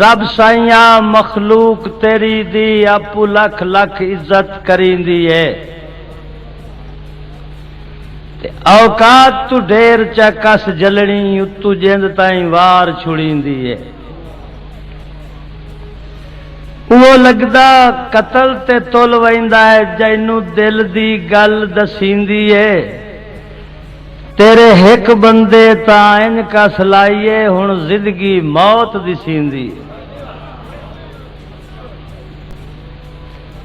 رب سائیاں مخلوق تیری دی اپو لکھ لکھ عزت کریندی ہے تے اوقات تو ڈھیر چا کس جلنی اتو جند تائیں وار چھڑیندی ہے وہ لگدا قتل تے تول ویندا ہے جینو دل دی گل دسیندی ہے تیرے ایک بندے تا ان کا سلائیے ہن زندگی موت دسیندی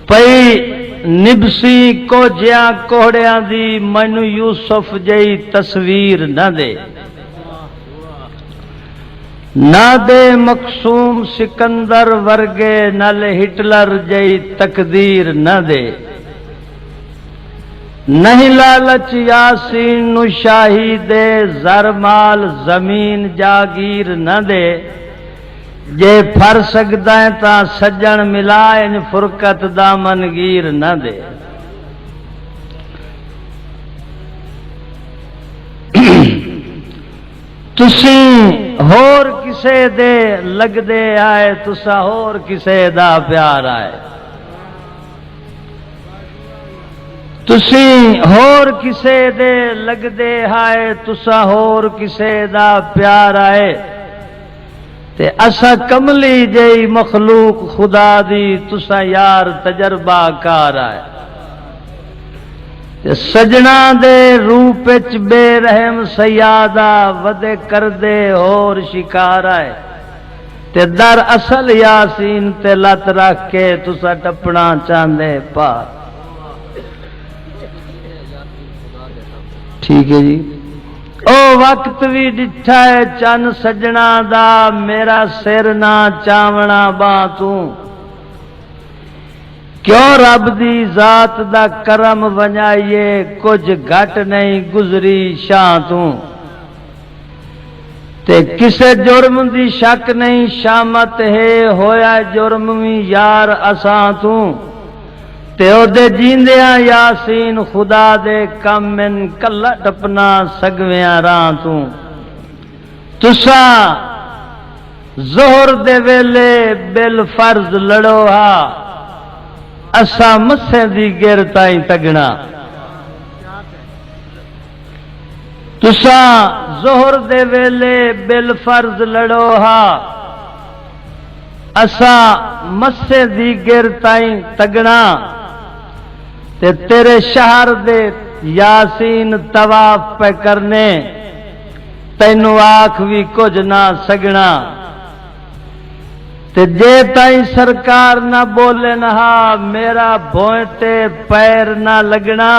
پئی نبسی کو جیاں کوڑیاں دی مینو یوسف جئی تصویر نہ دے نہ دے مقصوم سکندر ورگے نل ہٹلر جئی تقدیر نہ دے نہیں لالچ یاسین نو شاہی دے زر مال زمین جاگیر نہ دے جے پھر سکدا ہے تا سجن ملا ان فرقت دامن گیر نہ دے تسی ہور کسے دے لگ دے آئے تسا ہور کسے دا پیار آئے تسی ہور کسے دے لگ دے آئے تسا ہور کسے دا پیار آئے تے اسا کملی جئی مخلوق خدا دی تسا یار تجربہ کار آئے تے سجنا دے روپ وچ بے رحم سیادہ ودے کر دے اور شکار آئے تے در اصل یاسین تے لت رکھ کے تسا ٹپنا چاندے پار ٹھیک ہے جی او وقت بھی ڈٹھا ہے چن سجنا دا میرا سر نہ چاونا باں تو کیوں رب دی ذات دا کرم ونجائیے کچھ گھٹ نہیں گزری شاہ تو تے کسے جرم دی شک نہیں شامت ہے ہویا جرم بھی یار اساں تو تے او دے جیندیاں یاسین خدا دے کم من کلا ٹپنا سگویاں راں تو تسا ظہر دے ویلے بالفرض لڑو ہا اسا مسے دی گر تائیں تگنا تسا ظہر دے ویلے بالفرض لڑو ہا اسا مسے دی گر تائیں تگنا تے تیرے شہر دے یاسین طواف پہ کرنے تینو آنکھ بھی کچھ نہ سگنا تے جے تائیں سرکار نہ بولے نہا میرا بھوئتے پیر نہ لگنا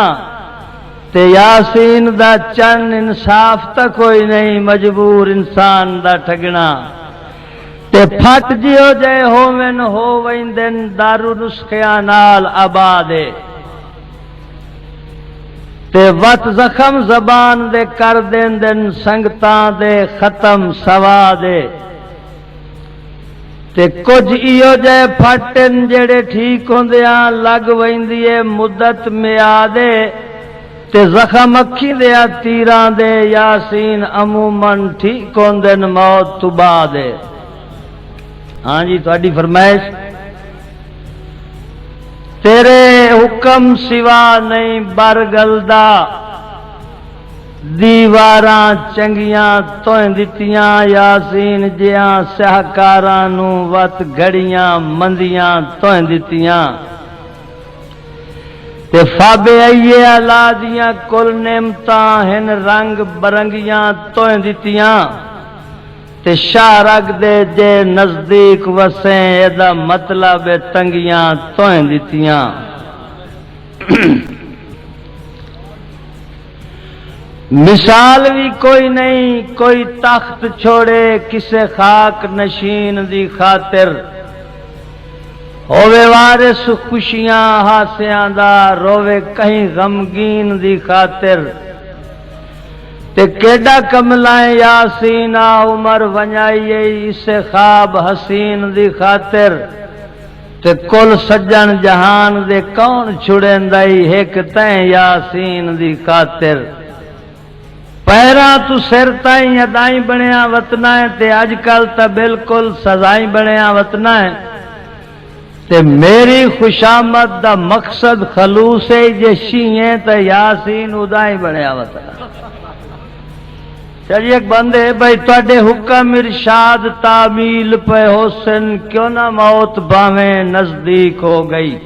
تے یاسین دا چن انصاف تک کوئی نہیں مجبور انسان دا ٹھگنا تے پھٹ جیو جے ہووین ہوویندن دارو نسخیاں نال آبادے تے وط زخم زبان دے کر دین دن سنگتاں دے ختم سوا دے تے کچھ ایو جے پھٹن جڑے ٹھیک ہوندیاں لگ ویندیے مدت میادے تے زخم اکھی دیا تیراں دے یاسین عموماً ٹھیک ہوندن موت تو بعد دے ہاں جی تہاڈی فرمائش تیرے حکم سوا نہیں برگلدا دیواراں چنگیاں تویں دتیاں یاسین جیاں سہکاراں نو وت گھڑیاں مندیاں تویں دتیاں تے فابے آئیے اللہ دیاں کل نعمتاں ہن رنگ برنگیاں تویں دتیاں تے شاہ رگ دے جے نزدیک وسیں ایدا مطلب تنگیاں تویں دتیاں مثال بھی کوئی نہیں کوئی تخت چھوڑے کسے خاک نشین دی خاطر ہووے وارث خوشیاں ہاسیاں دا رووے کہیں غمگین دی خاطر تے کیڈا کملائیں یاسین عمر ونجائیے اسے خواب حسین دی خاطر تے کل سجن جہان دے کون چھڑیندائی ایک تیں یاسین دی خاطر پیراں تو سر تائیں ادائیں بنیا وطنا ہے تے اج کل تا بالکل سزائیں بنیا وطنا ہے تے میری خوشامد دا مقصد خلوص ہے جے شیئیں تے یاسین ادائیں بنیا وطنا چلیے ایک بندے بھائی تواڈے حکم ارشاد تعمیل پہ حسن کیوں نہ موت باویں نزدیک ہو گئی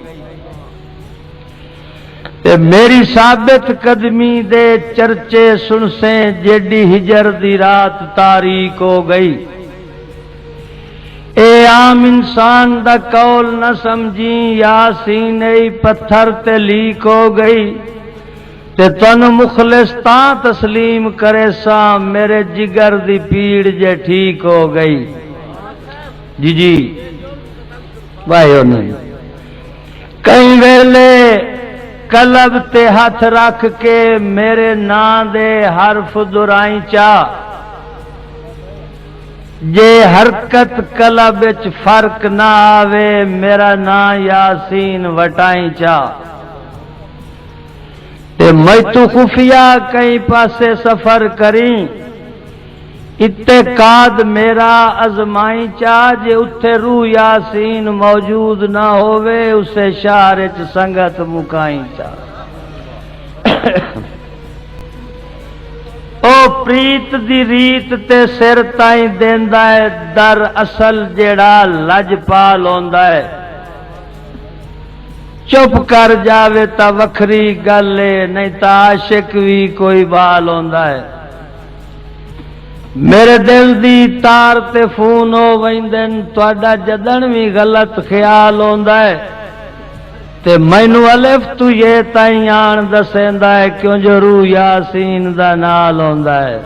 تے میری ثابت قدمی دے چرچے سن سے جیڈی ہجر دی رات تاریک ہو گئی اے عام انسان دا قول نہ سمجھی یاسین ای پتھر تے لیک ہو گئی تے تن مخلص تاں تسلیم کرے سا میرے جگر دی پیڑ جے ٹھیک ہو گئی جی بھائیو نہیں کئی ویلے قلب تے ہاتھ رکھ کے میرے ناں دے حرف دورائیں چا جے حرکت قلب وچ فرق نہ آوے میرا ناں یاسین وٹائیں چا تے میں تو خفیہ کئی پاسے سفر کریں اتقاد میرا ازمائیں چا جے اتھے روح یاسین موجود نہ ہووے اسے شہر وچ سنگت مکائیں چا او پریت دی ریت تے سر تائیں دیندا ہے در اصل جیڑا لج پال ہوندا ہے چپ کر جاوے تا وکھری گل ہے نہیں تا عاشق بھی کوئی بال ہوندا ہے میرے دل دی تار تے فون ہو ویندن تواڈا جدن بھی غلط خیال ہوندا ہے تے مینوں الف تو یہ تائیں آن دسیندا ہے کیوں جو روح یاسین دا نال ہوندا ہے